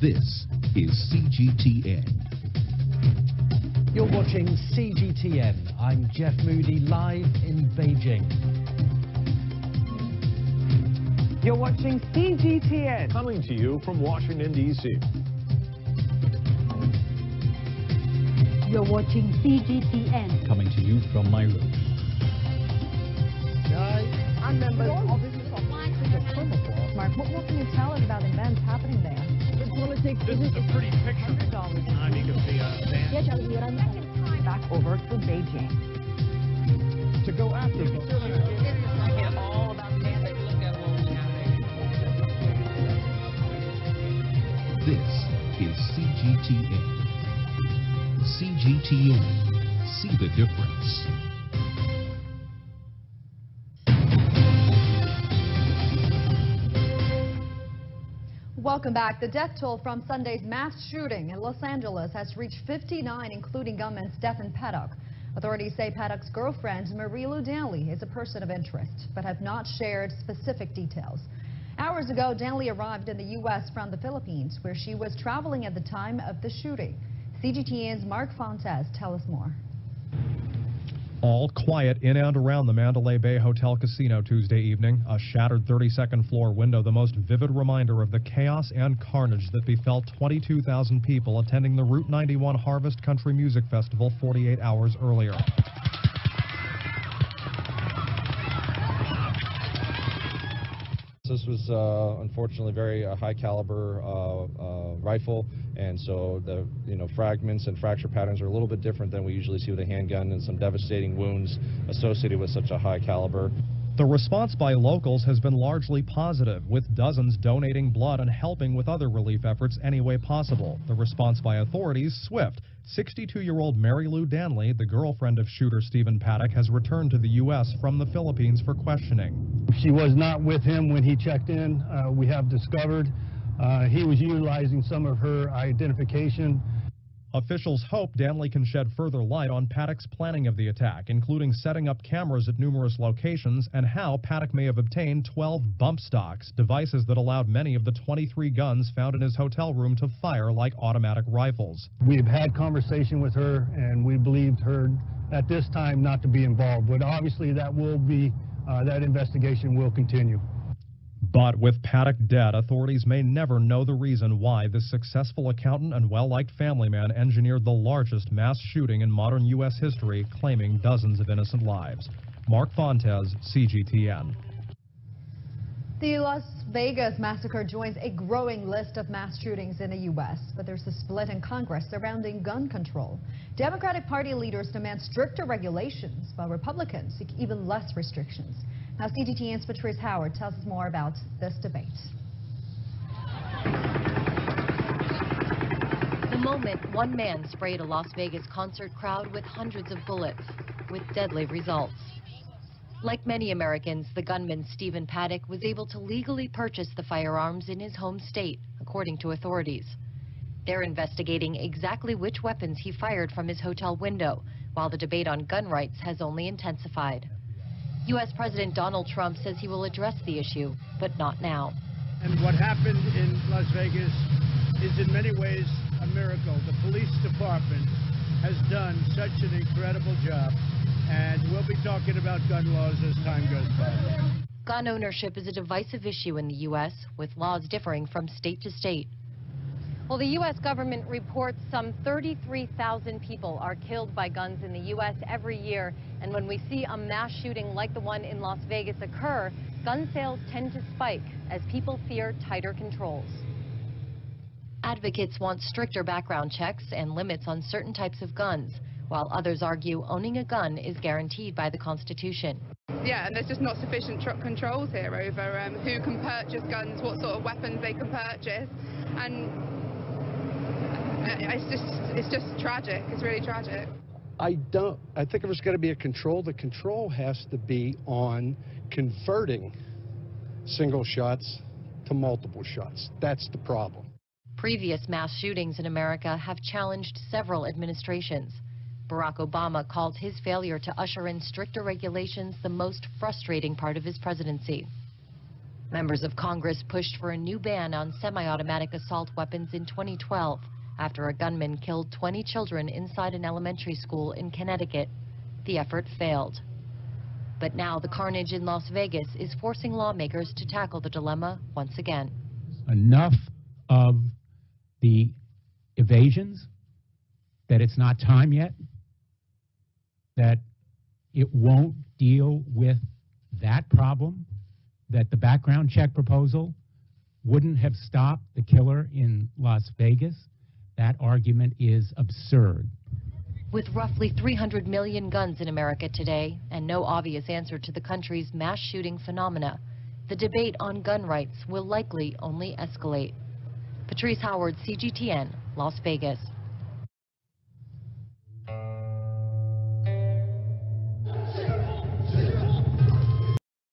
This is CGTN. You're watching CGTN. I'm Jeff Moody, live in Beijing. You're watching CGTN. Coming to you from Washington, D.C. You're watching CGTN. Coming to you from my room. I'm members of this. Mark, what can you tell us about events happening there? In politics, This is a pretty picture. Timing of the van. Back over to Beijing. To go after them. This is CGTN. CGTN. See the difference. Welcome back. The death toll from Sunday's mass shooting in Los Angeles has reached 59, including gunman Stephen Paddock. Authorities say Paddock's girlfriend, Marie-Lou Danley, is a person of interest, but have not shared specific details. Hours ago, Danley arrived in the U.S. from the Philippines, where she was traveling at the time of the shooting. CGTN's Mark Fontes tells us more. All quiet in and around the Mandalay Bay Hotel Casino Tuesday evening. A shattered 32nd floor window, the most vivid reminder of the chaos and carnage that befell 22,000 people attending the Route 91 Harvest Country Music Festival 48 hours earlier. This was unfortunately very high caliber rifle, and so the fragments and fracture patterns are a little bit different than we usually see with a handgun, and some devastating wounds associated with such a high caliber. The response by locals has been largely positive, with dozens donating blood and helping with other relief efforts any way possible. The response by authorities swift. 62-year-old Marie-Lou Danley, the girlfriend of shooter Stephen Paddock, has returned to the U.S. from the Philippines for questioning. She was not with him when he checked in. We have discovered he was utilizing some of her identification. Officials hope Danley can shed further light on Paddock's planning of the attack, including setting up cameras at numerous locations and how Paddock may have obtained 12 bump stocks, devices that allowed many of the 23 guns found in his hotel room to fire like automatic rifles. We've had conversation with her, and we believed her at this time not to be involved, but obviously that will be, that investigation will continue. But with Paddock dead, authorities may never know the reason why this successful accountant and well-liked family man engineered the largest mass shooting in modern U.S. history, claiming dozens of innocent lives. Mark Fontes, CGTN. The Las Vegas massacre joins a growing list of mass shootings in the U.S., but there's a split in Congress surrounding gun control. Democratic Party leaders demand stricter regulations, while Republicans seek even less restrictions. Now, CGTN's Patrice Howard tells us more about this debate. The moment one man sprayed a Las Vegas concert crowd with hundreds of bullets, with deadly results. Like many Americans, the gunman Stephen Paddock was able to legally purchase the firearms in his home state, according to authorities. They're investigating exactly which weapons he fired from his hotel window, while the debate on gun rights has only intensified. U.S. President Donald Trump says he will address the issue, but not now. And what happened in Las Vegas is in many ways a miracle. The police department has done such an incredible job, and we'll be talking about gun laws as time goes by. Gun ownership is a divisive issue in the U.S., with laws differing from state to state. Well, the U.S. government reports some 33,000 people are killed by guns in the U.S. every year. And when we see a mass shooting like the one in Las Vegas occur, gun sales tend to spike as people fear tighter controls. Advocates want stricter background checks and limits on certain types of guns, while others argue owning a gun is guaranteed by the Constitution. Yeah, and there's just not sufficient controls here over who can purchase guns, what sort of weapons they can purchase, and it's just tragic. It's really tragic. I think if there's going to be a control, the control has to be on converting single shots to multiple shots. That's the problem. Previous mass shootings in America have challenged several administrations. Barack Obama called his failure to usher in stricter regulations the most frustrating part of his presidency. Members of Congress pushed for a new ban on semi-automatic assault weapons in 2012 after a gunman killed 20 children inside an elementary school in Connecticut. The effort failed. But now the carnage in Las Vegas is forcing lawmakers to tackle the dilemma once again. Enough of the evasions that it's not time yet, that it won't deal with that problem, that the background check proposal wouldn't have stopped the killer in Las Vegas. That argument is absurd. With roughly 300 million guns in America today and no obvious answer to the country's mass shooting phenomena, the debate on gun rights will likely only escalate. Patrice Howard, CGTN, Las Vegas.